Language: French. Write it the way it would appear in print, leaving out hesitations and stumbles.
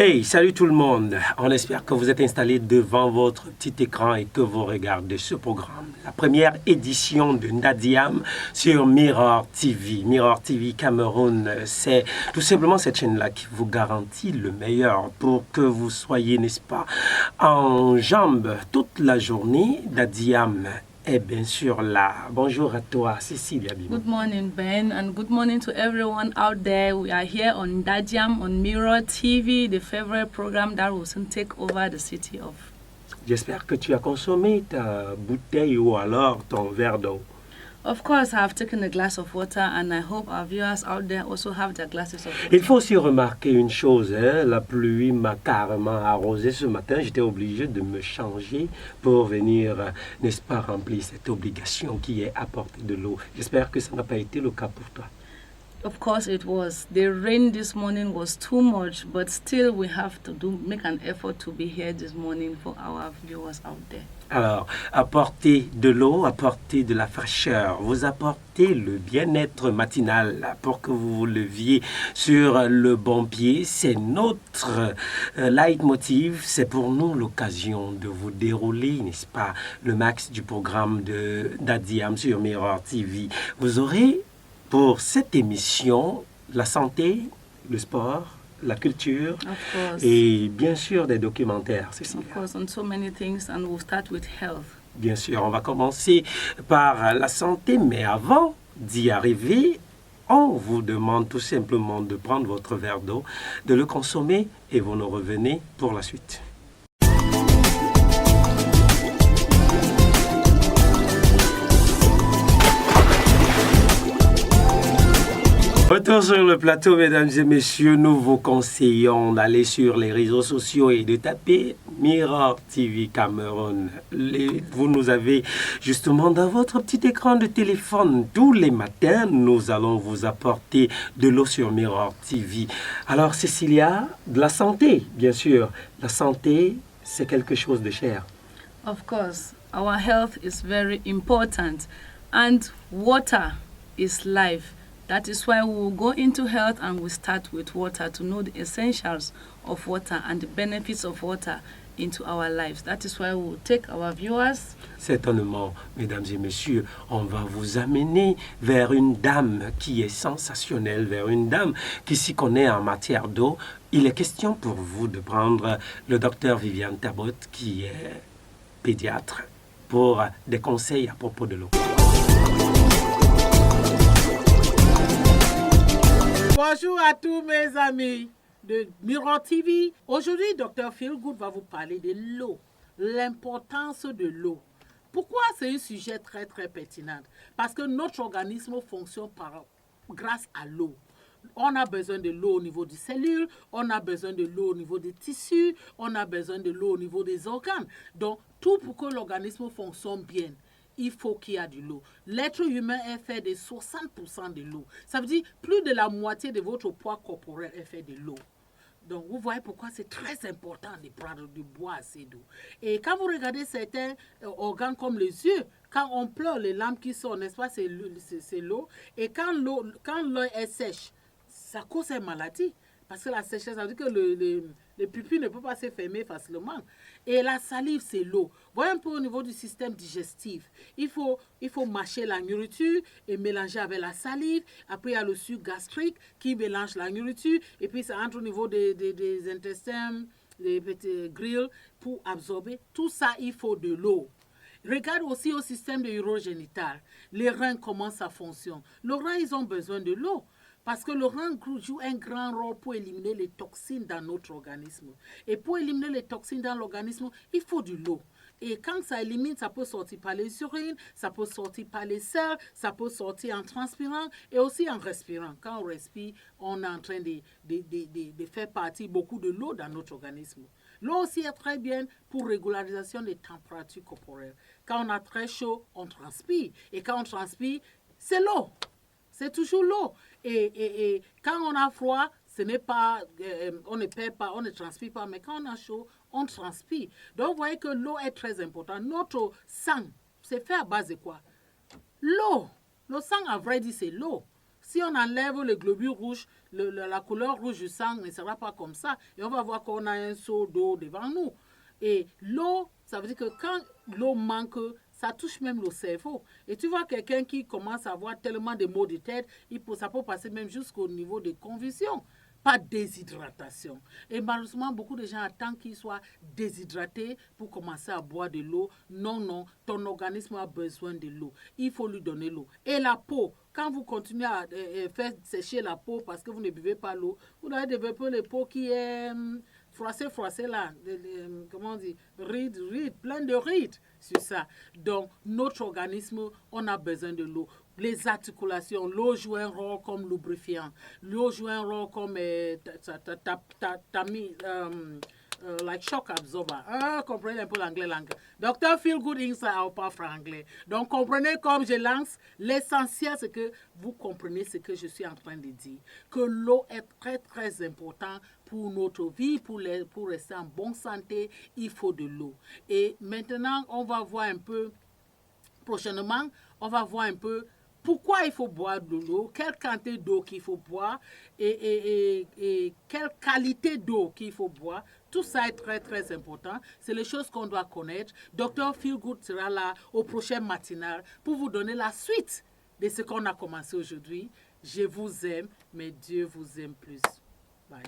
Hey, salut tout le monde. On espère que vous êtes installés devant votre petit écran et que vous regardez ce programme. La première édition de Ndadiam sur Mirror TV. Mirror TV Cameroun, c'est tout simplement cette chaîne-là qui vous garantit le meilleur pour que vous soyez, n'est-ce pas, en jambes toute la journée. Ndadiam est bien sûr là. Bonjour à toi, Cécilia Bimo. Good morning, Ben, and good morning to everyone out there. We are here on Ndadiam, on Mirror TV, the favorite program that will soon take over the city of. J'espère que tu as consommé ta bouteille ou alors ton verre d'eau. Of course, I have taken a glass of water, and I hope our viewers out there also have their glasses of water. Il faut aussi remarquer une chose, hein, la pluie m'a carrément arrosé ce matin. J'étais obligé de me changer pour venir, n'est-ce pas, remplir cette obligation qui est apporter de l'eau. J'espère que ça n'a pas été le cas pour toi. Of course, it was. The rain this morning was too much, but still we have to make an effort to be here this morning for our viewers out there. Alors, apportez de l'eau, apportez de la fraîcheur, vous apportez le bien-être matinal pour que vous vous leviez sur le bon pied. C'est notre leitmotiv, c'est pour nous l'occasion de vous dérouler, n'est-ce pas, le max du programme de Ndadiam sur Mirror TV. Vous aurez pour cette émission la santé, le sport, la culture et bien sûr des documentaires. Of course, on so many things, and we'll start with health. Bien sûr, on va commencer par la santé, mais avant d'y arriver, on vous demande tout simplement de prendre votre verre d'eau, de le consommer et vous nous revenez pour la suite. Retour sur le plateau, mesdames et messieurs, nous vous conseillons d'aller sur les réseaux sociaux et de taper Mirror TV Cameroun. Vous nous avez justement dans votre petit écran de téléphone. Tous les matins, nous allons vous apporter de l'eau sur Mirror TV. Alors, Cécilia, de la santé, bien sûr. La santé, c'est quelque chose de cher. Of course, our health is very important, and water is life. That is why we will go into health and we start with water to know the essentials of water and the benefits of water into our lives. That is why we will take our viewers. Certainement, mesdames et messieurs, on va vous amener vers une dame qui est sensationnelle, vers une dame qui s'y connaît en matière d'eau. Il est question pour vous de prendre le docteur Viviane Tabot, qui est pédiatre, pour des conseils à propos de l'eau. Bonjour à tous mes amis de Mirror TV. Aujourd'hui, Dr Feelgood va vous parler de l'eau, l'importance de l'eau. Pourquoi c'est un sujet très pertinent? Parce que notre organisme fonctionne grâce à l'eau. On a besoin de l'eau au niveau des cellules, on a besoin de l'eau au niveau des tissus, on a besoin de l'eau au niveau des organes. Donc, tout pour que l'organisme fonctionne bien, il faut qu'il y ait de l'eau. L'être humain est fait de 60% de l'eau. Ça veut dire plus de la moitié de votre poids corporel est fait de l'eau. Donc, vous voyez pourquoi c'est très important de prendre, de boire assez d'eau. Et quand vous regardez certains organes comme les yeux, quand on pleure, les larmes qui sortent, n'est-ce pas, c'est l'eau. Et quand l'œil est sèche, ça cause une maladie. Parce que la sécheresse, ça veut dire que le pupille ne peut pas se fermer facilement. Et la salive, c'est l'eau. Voyez un peu au niveau du système digestif. Il faut mâcher la nourriture et mélanger avec la salive. Après, il y a le sucre gastrique qui mélange la nourriture. Et puis, ça entre au niveau des intestins, des petits grilles pour absorber. Tout ça, il faut de l'eau. Regarde aussi au système urogénital. Les reins, comment ça fonctionne. Les reins, ils ont besoin de l'eau. Parce que le rein joue un grand rôle pour éliminer les toxines dans notre organisme. Et pour éliminer les toxines dans l'organisme, il faut de l'eau. Et quand ça élimine, ça peut sortir par les urines, ça peut sortir par les selles, ça peut sortir en transpirant et aussi en respirant. Quand on respire, on est en train de faire partie beaucoup de l'eau dans notre organisme. L'eau aussi est très bien pour régularisation des températures corporelles. Quand on a très chaud, on transpire. Et quand on transpire, c'est l'eau. C'est toujours l'eau. Et quand on a froid, ce n'est pas, on ne perd pas, on ne transpire pas, mais quand on a chaud, on transpire. Donc, vous voyez que l'eau est très importante. Notre sang, c'est fait à base de quoi? L'eau. Le sang, à vrai dire, c'est l'eau. si on enlève les globules rouges, la couleur rouge du sang ne sera pas comme ça. Et on va voir qu'on a un seau d'eau devant nous. Et l'eau, ça veut dire que quand l'eau manque, ça touche même le cerveau. Et tu vois quelqu'un qui commence à avoir tellement de maux de tête, ça peut passer même jusqu'au niveau de convulsions. Pas déshydratation. Et malheureusement, beaucoup de gens attendent qu'ils soient déshydratés pour commencer à boire de l'eau. Non, non, ton organisme a besoin de l'eau. Il faut lui donner l'eau. Et la peau, quand vous continuez à faire sécher la peau parce que vous ne buvez pas l'eau, vous allez développer les peaux qui est froissée là, comment on dit, rides, plein de rides sur ça. Donc, notre organisme, on a besoin de l'eau. Les articulations, l'eau joue un rôle comme lubrifiant. L'eau joue un rôle comme like shock absorber. Comprenez un peu l'anglais. Docteur Feel Good Inside, on parle franglais. Donc, comprenez comme je lance. L'essentiel, c'est que vous comprenez ce que je suis en train de dire. Que l'eau est très, très importante pour notre vie, pour rester en bonne santé. Il faut de l'eau. Et maintenant, on va voir un peu, prochainement, on va voir un peu pourquoi il faut boire de l'eau, quelle quantité d'eau qu'il faut boire et quelle qualité d'eau qu'il faut boire. Tout ça est très, très important. C'est les choses qu'on doit connaître. Dr. Feelgood sera là au prochain matinal pour vous donner la suite de ce qu'on a commencé aujourd'hui. Je vous aime, mais Dieu vous aime plus. Bye.